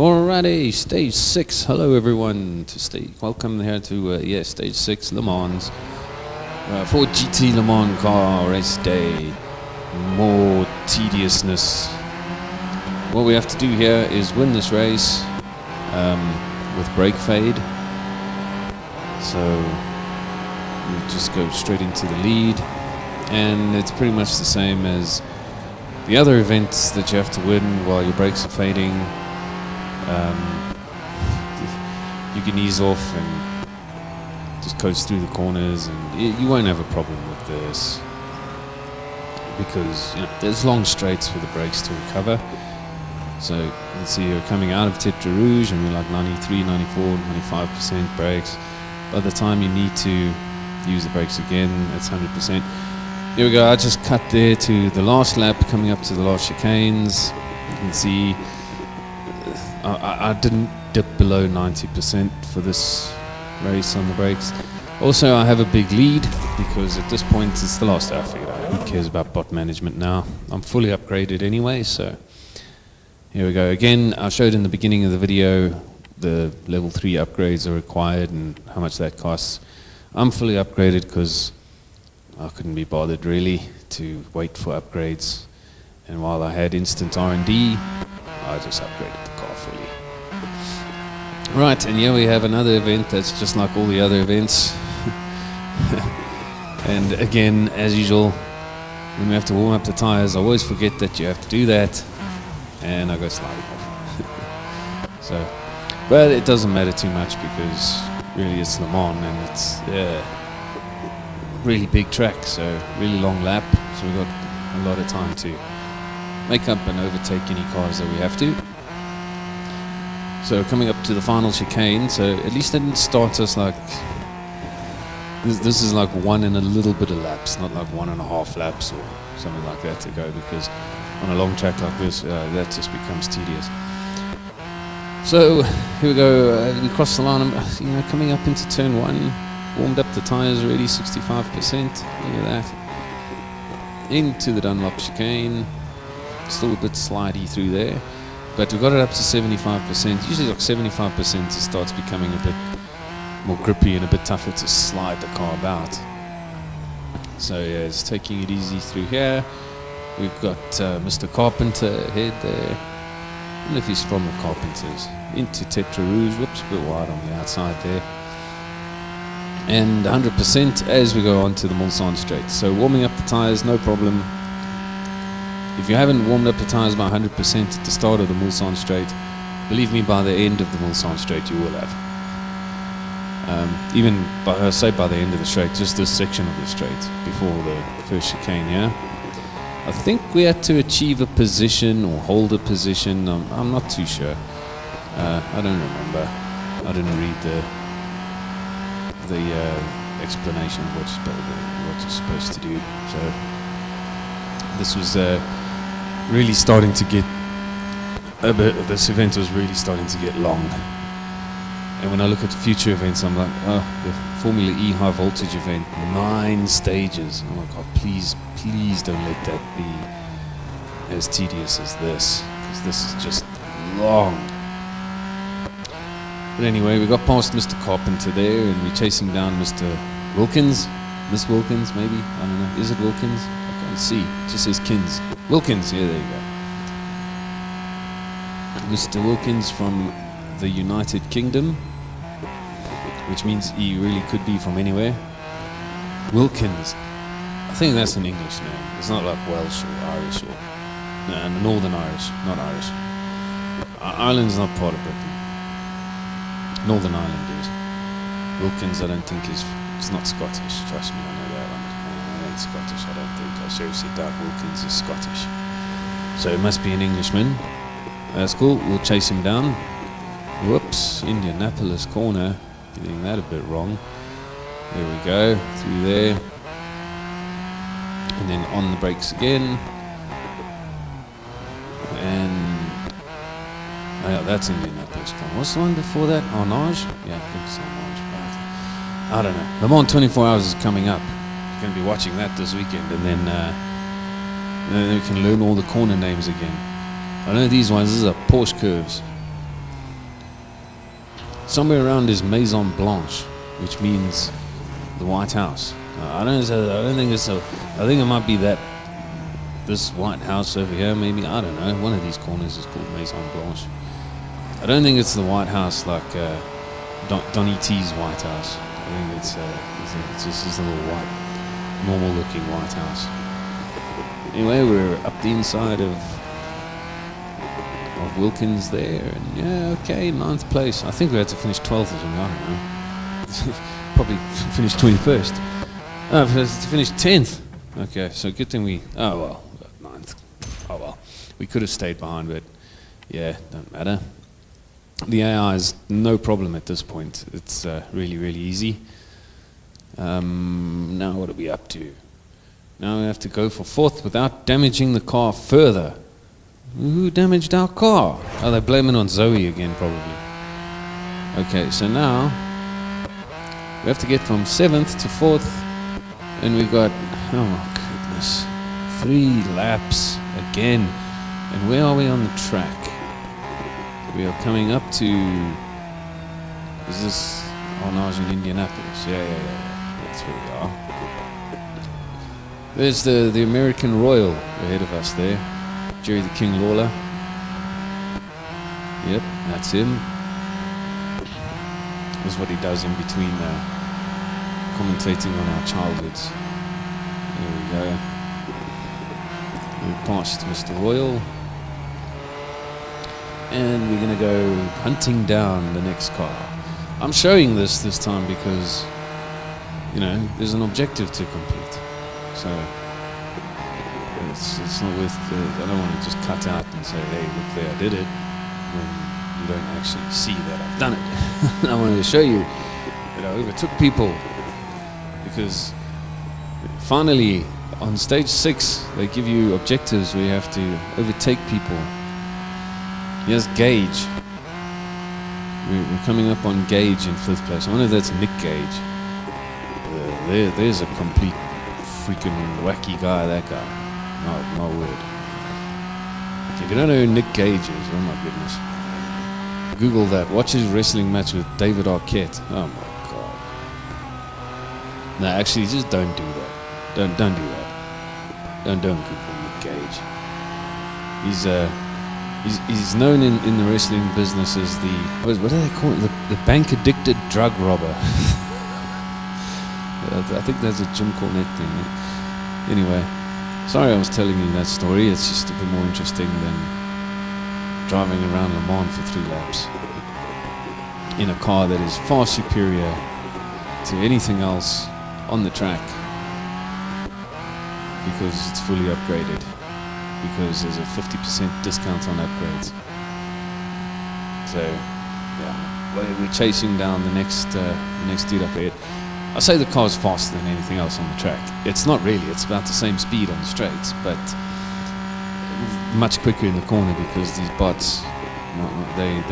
Alrighty, stage 6. Hello everyone welcome here to stage 6 Le Mans for GT Le Mans car race day. More tediousness. What we have to do here is win this race with brake fade. So we just go straight into the lead, and it's pretty much the same as the other events that you have to win while your brakes are fading. You can ease off and just coast through the corners, and you won't have a problem with this because there's long straights for the brakes to recover. So let's see, you're coming out of Tetre Rouge and we're like 93, 94, 95% brakes. By the time you need to use the brakes again, it's 100%. Here we go, I just cut there to the last lap, coming up to the last chicanes. You can see I didn't dip below 90% for this race on the brakes. Also, I have a big lead because at this point it's the last I figured out. Who cares about bot management now? I'm fully upgraded anyway, so here we go. Again, I showed in the beginning of the video the level 3 upgrades are required and how much that costs. I'm fully upgraded because I couldn't be bothered really to wait for upgrades, and while I had instant R&D, I just upgraded the car fully. Right, and here we have another event that's just like all the other events. And again, as usual, when we have to warm up the tires, I always forget that you have to do that, and I go sliding off. So, but it doesn't matter too much because really it's Le Mans and it's really big track, so really long lap, so we've got a lot of time to make up and overtake any cars that we have to. So coming up to the final chicane, so at least they didn't start us like this is like 1 and a little bit of laps, not like 1.5 laps or something like that to go, because on a long track like this that just becomes tedious. So here we go, we cross the line, coming up into turn 1, warmed up the tires already, 65%, look at that. Into the Dunlop chicane, still a bit slidey through there, but we got it up to 75%. Usually like 75% it starts becoming a bit more grippy and a bit tougher to slide the car about. So yeah, it's taking it easy through here. We've got Mr. Carpenter ahead there. I don't know if he's from the Carpenters. Into Tetre Rouge, whoops, a bit wide on the outside there. And 100% as we go on to the Mulsanne straight. So warming up the tires, no problem. If you haven't warmed up the tires by 100% at the start of the Mulsanne straight, believe me, by the end of the Mulsanne straight you will have. Even by the end of the straight, just this section of the straight before the first chicane here. I think we had to achieve a position or hold a position. I'm not too sure. I don't remember. I didn't read the explanation of what you're supposed to do. So this was really starting to get this event was really starting to get long. And when I look at the future events, I'm like, oh, the Formula E high voltage event, 9 stages. Oh my God, please don't let that be as tedious as this, because this is just long. But anyway, we got past Mr. Carpenter there, and we're chasing down Mr. Wilkins. Miss Wilkins, maybe? I don't know. Is it Wilkins? I can't see. It just says Kins. Wilkins, yeah, there you go. Mr. Wilkins from the United Kingdom, which means he really could be from anywhere. Wilkins. I think that's an English name. It's not like Welsh or Irish or Northern Irish, not Irish. Ireland's not part of Britain. Northern Ireland is. Wilkins, I don't think it's not Scottish. Trust me, I know that one. It ain't Scottish, I don't think. I seriously doubt Wilkins is Scottish. So it must be an Englishman. That's cool. We'll chase him down. Whoops, Indianapolis corner. Getting that a bit wrong. There we go, through there. And then on the brakes again. And yeah, that's Indianapolis corner. What's the one before that? Arnage? Yeah, I think it's Arnage. Right. I don't know. Le Mans 24 Hours is coming up. You're going to be watching that this weekend, and then we can learn all the corner names again. I know these ones. These are Porsche curves. somewhere around is Maison Blanche, which means the White House. I don't think it's so. I think it might be that this White House over here, maybe. I don't know. One of these corners is called Maison Blanche. I don't think it's the White House like Donny T's White House. I think it's just this little white, normal-looking White House. Anyway, we're up the inside of Wilkins there, and yeah, okay, 9th place. I think we had to finish 12th or something. I don't know. Probably finish 21st. To finish 10th. Okay, so good thing we. Oh well, 9th. Oh well, we could have stayed behind, but yeah, don't matter. The AI is no problem at this point. It's really, really easy. Now what are we up to? Now we have to go for 4th without damaging the car further. Who damaged our car? Oh, they blame it on Zoe again, probably. Okay, so now we have to get from 7th to 4th, and we got, oh my goodness, 3 laps again. And where are we on the track? We are coming up to, is this, oh no, it's in Indianapolis. Yeah, that's where we are. There's the American Royal ahead of us there, Jerry the King Lawler. Yep, that's him. This is what he does in between commentating on our childhoods. There we go. We've passed Mr. Royal. And we're going to go hunting down the next car. I'm showing this time because, you know, there's an objective to complete. So it's not worth, I don't want to just cut out and say, hey, look there, I did it, when you don't actually see that I've done it. I wanted to show you that I overtook people, because finally on stage 6 they give you objectives where you have to overtake people. Here's Gage. We're coming up on Gage in 5th place. I wonder if that's Nick Gage. There's a complete freaking wacky guy, that guy. My word. If you don't know who Nick Gage is, oh my goodness. Google that. Watch his wrestling match with David Arquette. Oh my God. No, actually, just don't do that. Don't do that. Don't Google Nick Gage. He's known in the wrestling business as the, what do they call it? The bank addicted drug robber. I think that's a Jim Cornette thing. Anyway, sorry I was telling you that story. It's just a bit more interesting than driving around Le Mans for 3 laps in a car that is far superior to anything else on the track, because it's fully upgraded, because there's a 50% discount on upgrades. So yeah, we're chasing down the next dude up ahead. I say the car's faster than anything else on the track. It's not really. It's about the same speed on the straights, but much quicker in the corner, because these bots, they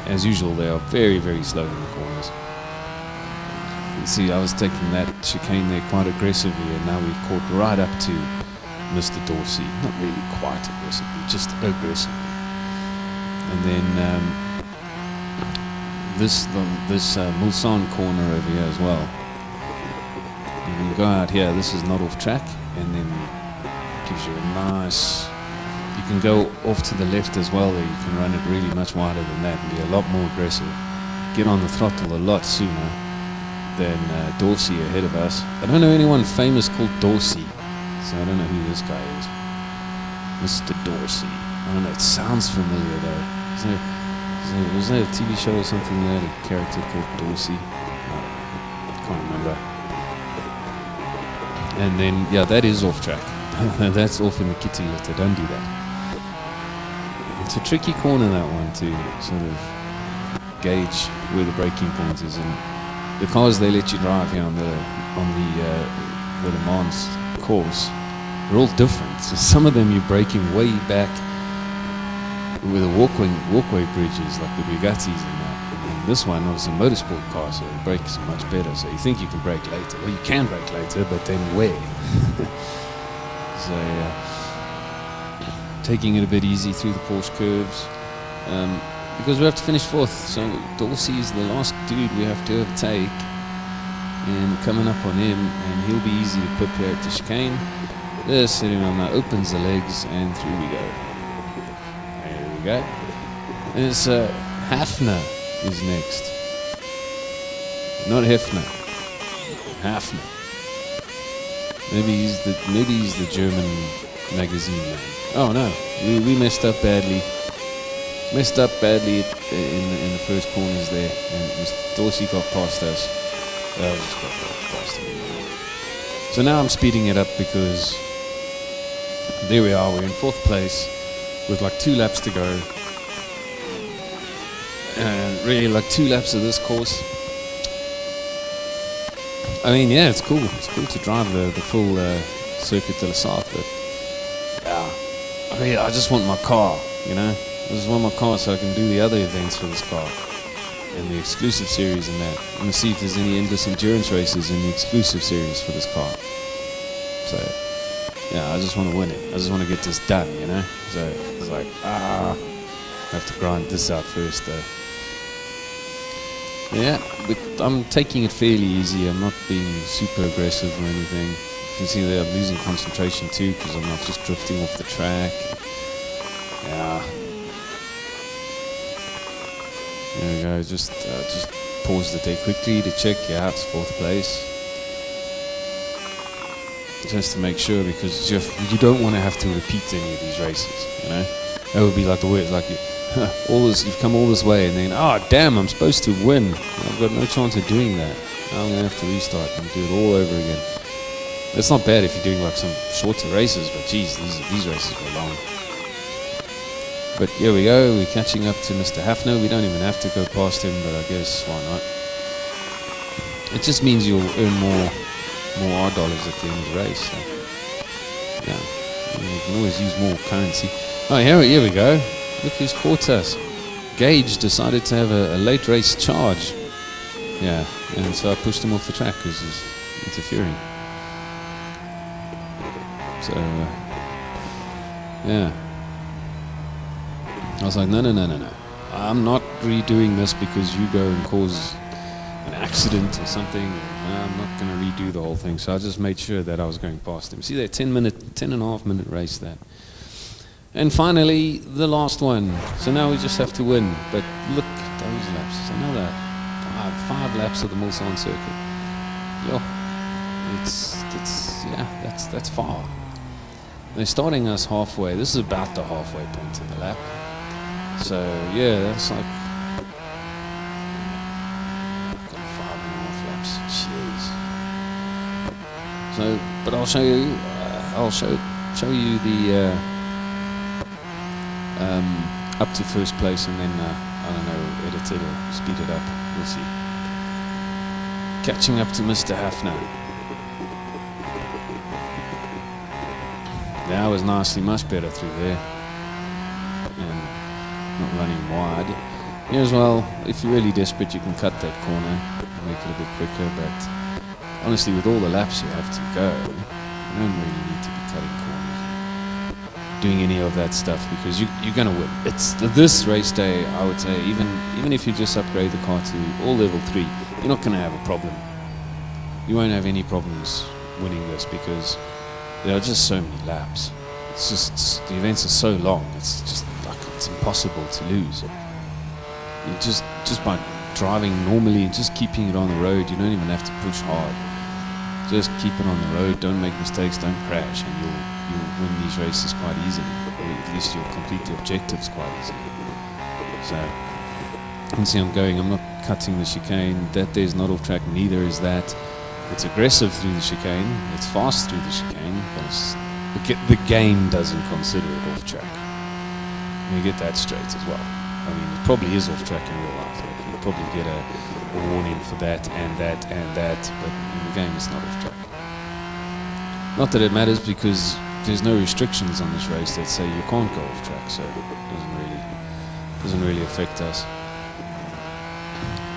as usual, they are very, very slow in the corners. You can see I was taking that chicane there quite aggressively, and now we've caught right up to Mr. Dorsey. Not really quite aggressively, just aggressively. And then this Mulsanne corner over here as well. You can go out here. This is not off track, and then gives you a nice. You can go off to the left as well. There, you can run it really much wider than that and be a lot more aggressive. Get on the throttle a lot sooner than Dorsey ahead of us. I don't know anyone famous called Dorsey, so I don't know who this guy is. Mr. Dorsey. I don't know. It sounds familiar though. Was there a TV show or something there, a character called Dorsey? I can't remember. And then, yeah, that is off track. That's off in the kitty litter. Don't do that. It's a tricky corner, that one, to sort of gauge where the braking point is. And the cars they let you drive here on the Le Mans course, they're all different. So some of them you're braking way back with the walkway bridges, like the Bugattis and that. And this one was a motorsport car, so it brakes much better. So you think you can brake later. Well, you can brake later, but then where? So yeah, taking it a bit easy through the Porsche curves. because we have to finish fourth. So Dorsey is the last dude we have to overtake, and coming up on him, and he'll be easy to put here at the chicane. This sitting on now opens the legs, and through we go. There we go. And it's Hafner is next, not Hefner. Hafner. Maybe he's the German magazine man. Oh no, we messed up badly. Messed up badly in the first corners there, and Dorsey got past us. Just got past him. So now I'm speeding it up because there we are. We're in fourth place with like 2 laps to go, and really like 2 laps of this course. I mean, yeah, it's cool. It's cool to drive the full Circuit de la Sarthe, but yeah, I mean, I just want my car, you know. I just want my car so I can do the other events for this car and the exclusive series and that. I'm gonna see if there's any endless endurance races in the exclusive series for this car. So yeah, I just want to win it. I just want to get this done, you know. So it's like I have to grind this out first though. Yeah, but I'm taking it fairly easy. I'm not being super aggressive or anything. You can see that I'm losing concentration too because I'm not just drifting off the track. Yeah. There we go. Just pause the day quickly to check. Yeah, it's fourth place. Just to make sure, because you don't want to have to repeat any of these races. You know, that would be like the worst. Like you've come all this way, and then damn, I'm supposed to win. I've got no chance of doing that. I'm gonna have to restart and do it all over again. It's not bad if you're doing like some shorter races, but geez, these races were long. But here we go, we're catching up to Mr. Hafner. We don't even have to go past him, but I guess why not? It just means you'll earn more R dollars at the end of the race. So yeah, you can always use more currency. Oh, here we go. Look who's caught us. Gage decided to have a late race charge. Yeah, and so I pushed him off the track because he's interfering. So, yeah. I was like, no. I'm not redoing this because you go and cause an accident or something. I'm not going to redo the whole thing. So I just made sure that I was going past him. See that 10.5 minute race there. And finally, the last one. So now we just have to win. But look at those laps. It's another 5 laps of the Mulsanne circuit. Yo, that's far. They're starting us halfway. This is about the halfway point of the lap. So yeah, that's like 5.5 laps. Jeez. So, but I'll show you. I'll show you the up to first place, and then I don't know, edit it or speed it up. We'll see. Catching up to Mr. Hafner. That was nicely much better through there. And not running wide. Here as well, if you're really desperate, you can cut that corner, make it a bit quicker, but honestly, with all the laps you have to go, you don't really need to be cutting corners, doing any of that stuff, because you're going to win. It's this race day, I would say, even if you just upgrade the car to all level 3, you're not going to have a problem. You won't have any problems winning this, because there are just so many laps. It's just, the events are so long, it's just like, it's impossible to lose. You just by driving normally, just keeping it on the road, you don't even have to push hard. Just keep it on the road, don't make mistakes, don't crash, and you'll win these races quite easily. Or at least you'll complete the objectives quite easily. So, you can see I'm not cutting the chicane. That there's not off track, neither is that. It's aggressive through the chicane, it's fast through the chicane, but the game doesn't consider it off track. You get that straight as well. I mean, it probably is off track in real life. You probably get a warning for that and that and that, but in the game it's not off track. Not that it matters, because there's no restrictions on this race that say you can't go off track, so it doesn't really affect us.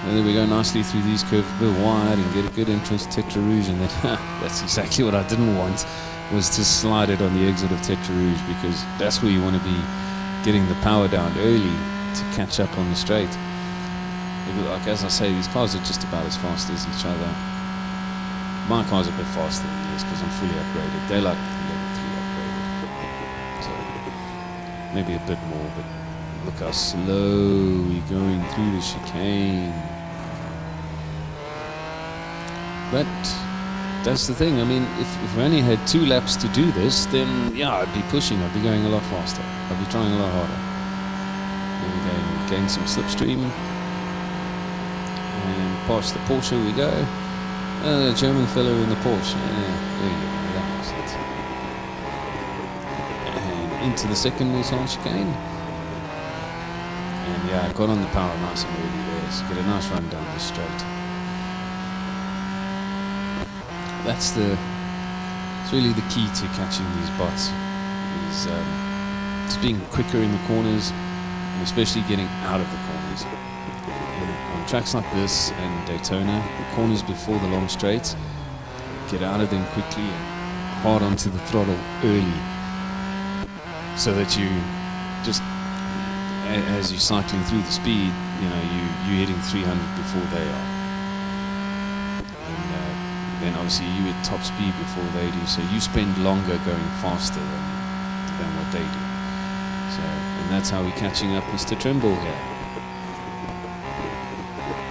And there we go, nicely through these curves, a bit wide, and get a good entrance to Tetra Rouge, and then that's exactly what I didn't want, was to slide it on the exit of Tetra Rouge, because that's where you want to be getting the power down early, to catch up on the straight. Like as I say, these cars are just about as fast as each other. My car's a bit faster than these because I'm fully upgraded. They're like level 3 upgraded, so maybe a bit more. But look how slow we're going through the chicane. But that's the thing. I mean, if we only had 2 laps to do this, then yeah, I'd be pushing. I'd be going a lot faster. I'd be trying a lot harder. Then we gain some slipstream. And past the Porsche we go. The German fellow in the Porsche. Yeah, there you go. That makes sense. And into the second Mulsanne chicane. And yeah, I got on the power nice and early there. So get a nice run down the straight. It's really the key to catching these bots. Is just being quicker in the corners, and especially getting out of the corners. On tracks like this and Daytona, the corners before the long straights, get out of them quickly and hard onto the throttle early, so that you just, as you're cycling through the speed, you're hitting 300 before they are. And then obviously you at top speed before they do, so you spend longer going faster than what they do. So, and that's how we're catching up Mr. Trimble here.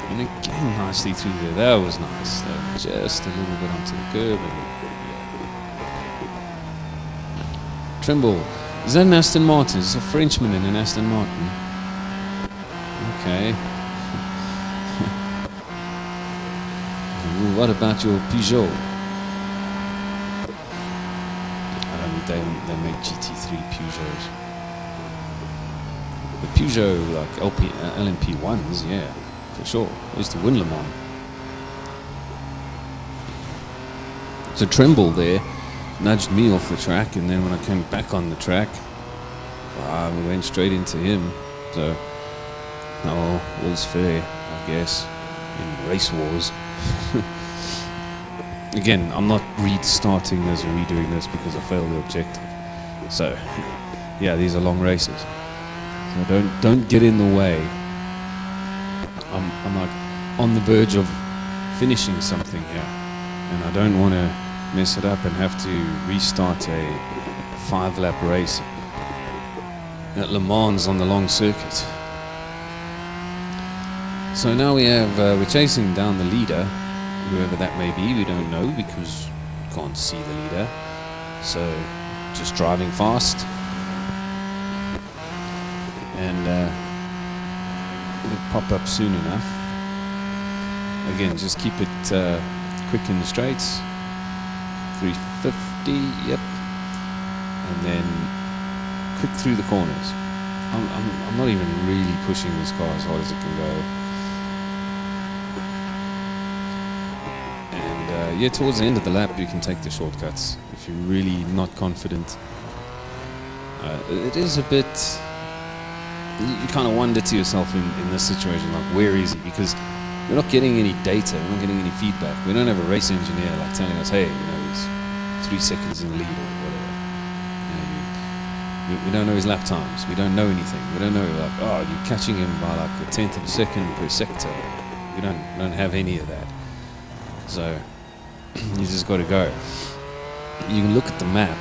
And again, nicely through there. That was nice. Just a little bit onto the curb. And, yeah. Trimble. Is that an Aston Martin? Is a Frenchman in an Aston Martin? Okay. What about your Peugeot? I don't think they make GT3 Peugeots. The Peugeot, like LMP1s, yeah. For sure. I used to win Le Mans. So Trimble there nudged me off the track, and then when I came back on the track, we went straight into him. So, all's fair, I guess, in race wars. Again, I'm not restarting this or redoing this because I failed the objective. So, yeah, these are long races. So don't get in the way. I'm like on the verge of finishing something here, and I don't want to mess it up and have to restart a 5-lap race at Le Mans on the long circuit. So now we're chasing down the leader, whoever that may be. We don't know because we can't see the leader. So just driving fast, and it'll pop up soon enough. Again, just keep it quick in the straights. 350, yep. And then quick through the corners. I'm not even really pushing this car as hard as it can go. And yeah, towards the end of the lap, you can take the shortcuts if you're really not confident. It is a bit. You kind of wonder to yourself in this situation, like, where is he? Because we're not getting any data, we're not getting any feedback. We don't have a race engineer like telling us, hey, he's 3 seconds in the lead or whatever. We don't know his lap times. We don't know anything. We don't know, like, oh, you're catching him by like a 1/10 of a second per sector. We don't have any of that. So you just got to go. You can look at the map.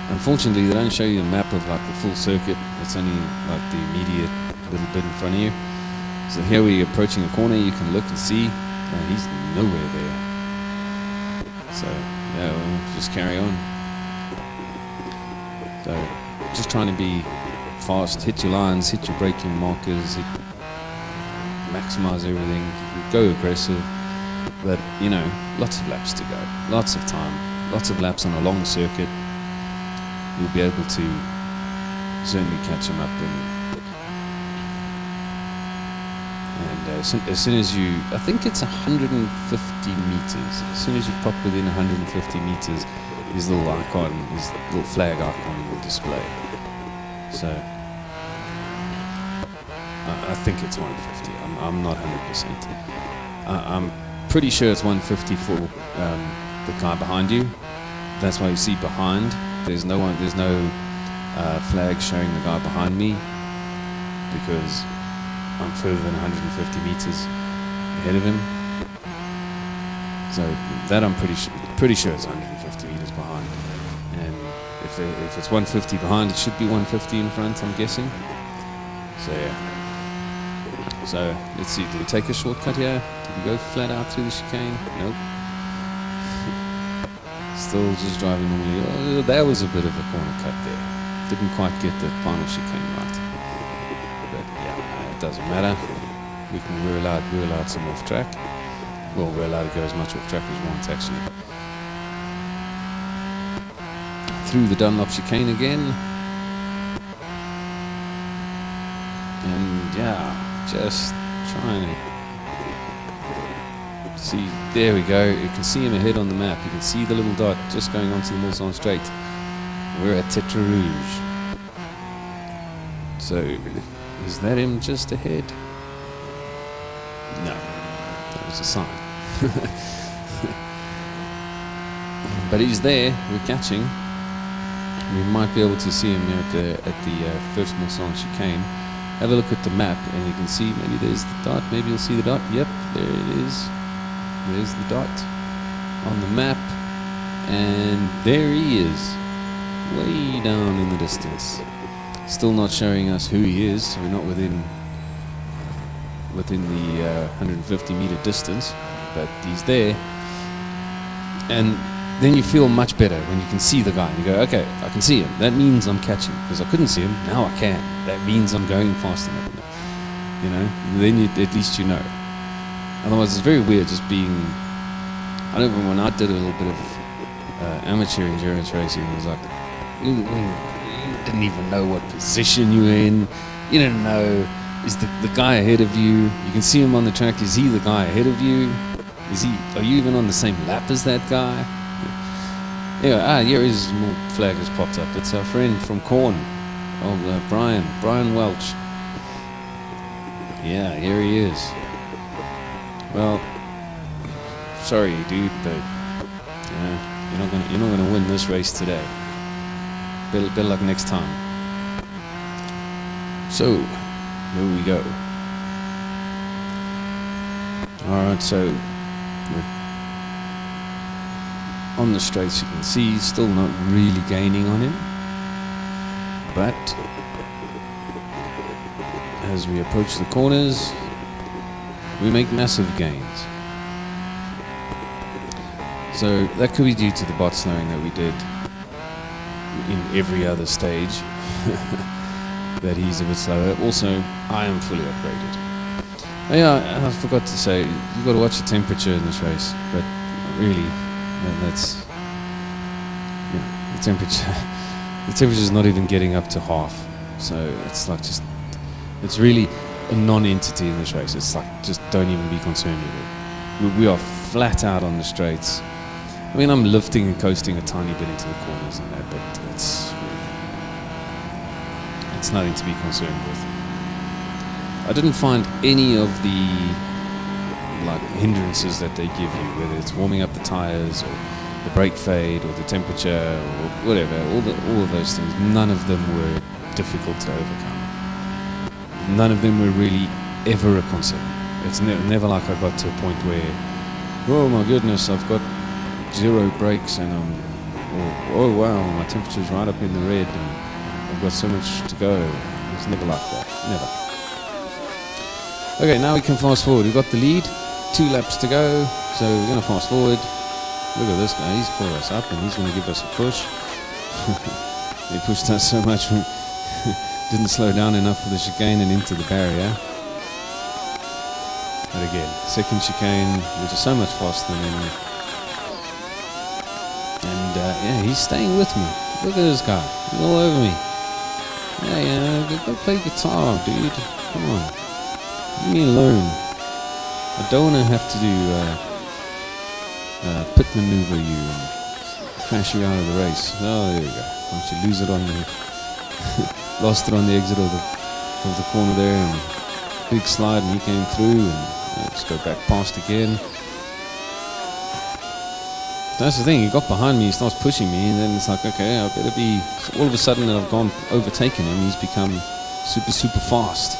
Unfortunately, they don't show you a map of like the full circuit. It's only like the immediate little bit in front of you. So here we're approaching a corner. You can look and see he's nowhere there. So yeah, we'll just carry on. So just trying to be fast, hit your lines, hit your braking markers, maximize everything, go aggressive. But lots of laps to go, lots of time, lots of laps on a long circuit. You'll be able to certainly catch him up, and as soon as you, I think it's 150 meters. As soon as you pop within 150 meters, his little icon, his little flag icon will display. So I think it's 150. I'm not 100%. I'm pretty sure it's 150 for the guy behind you. That's why you see behind. There's no flag showing the guy behind me. because I'm further than 150 meters ahead of him. So that I'm pretty sure it's 150 meters behind. And if it's 150 behind, it should be 150 in front, I'm guessing. So yeah. So let's see, do we take a shortcut here? Did we go flat out through the chicane? Nope. Still just driving normally. Oh, that was a bit of a corner cut there. Didn't quite get the final chicane right. But yeah, it doesn't matter. We're allowed some off track. Well, we're allowed to go as much off track as we want, actually. Through the Dunlop chicane again. And yeah, just trying to see. There we go. You can see him ahead on the map. You can see the little dot just going onto the Mulsanne Straight. We're at Tetre Rouge. So, is that him just ahead? No, that was a sign. But he's there. We're catching. We might be able to see him there at the first Mulsanne chicane. Have a look at the map, and you can see maybe there's the dot. Maybe you'll see the dot. Yep, there it is. There's the dot on the map, and there he is, way down in the distance. Still not showing us who he is, so we're not within the 150 meter distance, but he's there. And then you feel much better when you can see the guy and you go, okay, I can see him. That means I'm catching, because I couldn't see him. Now I can. That means I'm going fast enough. You know, then at least you know. Otherwise, it's very weird just being. I remember when I did a little bit of amateur endurance racing, it was like you didn't even know what position you were in. You didn't know, is the guy ahead of you? You can see him on the track. Is he the guy ahead of you? Are you even on the same lap as that guy? Yeah, here his little flag has popped up. It's our friend from Corn. Oh, Brian Welch. Yeah, here he is. Well, sorry, dude, but you're not gonna win this race today. Better luck next time. So, here we go. All right, so on the straights, you can see he's still not really gaining on him, but as we approach the corners, we make massive gains. So that could be due to the bot slowing that we did in every other stage. That he's a bit slower. Also, I am fully upgraded. Oh yeah, I forgot to say, you've got to watch the temperature in this race, but really, that's, you know, the temperature's not even getting up to half. So it's like it's really a non-entity in this race. It's like, just don't even be concerned with it. We are flat out on the straights. I mean, I'm lifting and coasting a tiny bit into the corners and that, but it's nothing to be concerned with. I didn't find any of the hindrances that they give you, whether it's warming up the tires or the brake fade or the temperature or whatever, all of those things. None of them were difficult to overcome. None of them were really ever a concern. It's never like I got to a point where, oh my goodness, I've got 0 brakes and oh wow, my temperature's right up in the red and I've got so much to go. It's never like that. Never. Okay, now we can fast forward. We've got the lead, 2 laps to go, so we're going to fast forward. Look at this guy, he's caught us up and he's going to give us a push. He pushed us so much we didn't slow down enough for the chicane and into the barrier. But again, second chicane, which is so much faster than him. And yeah, he's staying with me. Look at this guy, he's all over me. Yeah, go play guitar, dude. Come on. Leave me alone. I don't want to have to do pit maneuver you and crash you out of the race. Oh, there you go. Once you lose it on the lost it on the exit of the corner there, and big slide, and he came through, and just go back past again. That's the thing. He got behind me. He starts pushing me, and then it's like, okay, I better be. So all of a sudden, I've overtaken him. He's become super fast.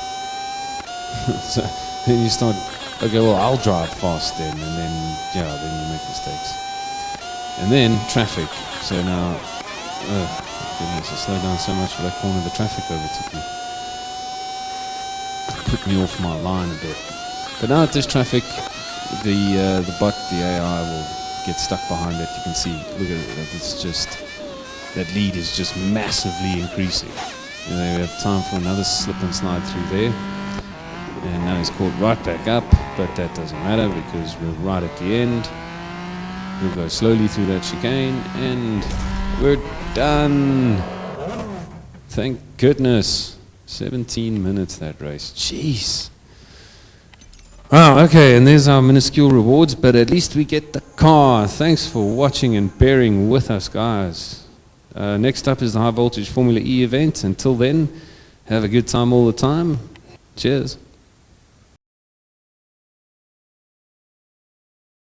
So then you start, okay, well, I'll drive fast then, and then you make mistakes. And then traffic. So now, goodness, I slowed down so much for that corner, the traffic overtook me. Put me off my line a bit. But now at this traffic, the bot, the AI will get stuck behind it. You can see, look at it, it's just, that lead is just massively increasing. You know, we have time for another slip and slide through there. And now he's caught right back up, but that doesn't matter because we're right at the end. We'll go slowly through that chicane, and we're done. Thank goodness. 17 minutes that race. Jeez. Wow, okay, and there's our minuscule rewards, but at least we get the car. Thanks for watching and bearing with us, guys. Next up is the High Voltage Formula E event. Until then, have a good time all the time. Cheers.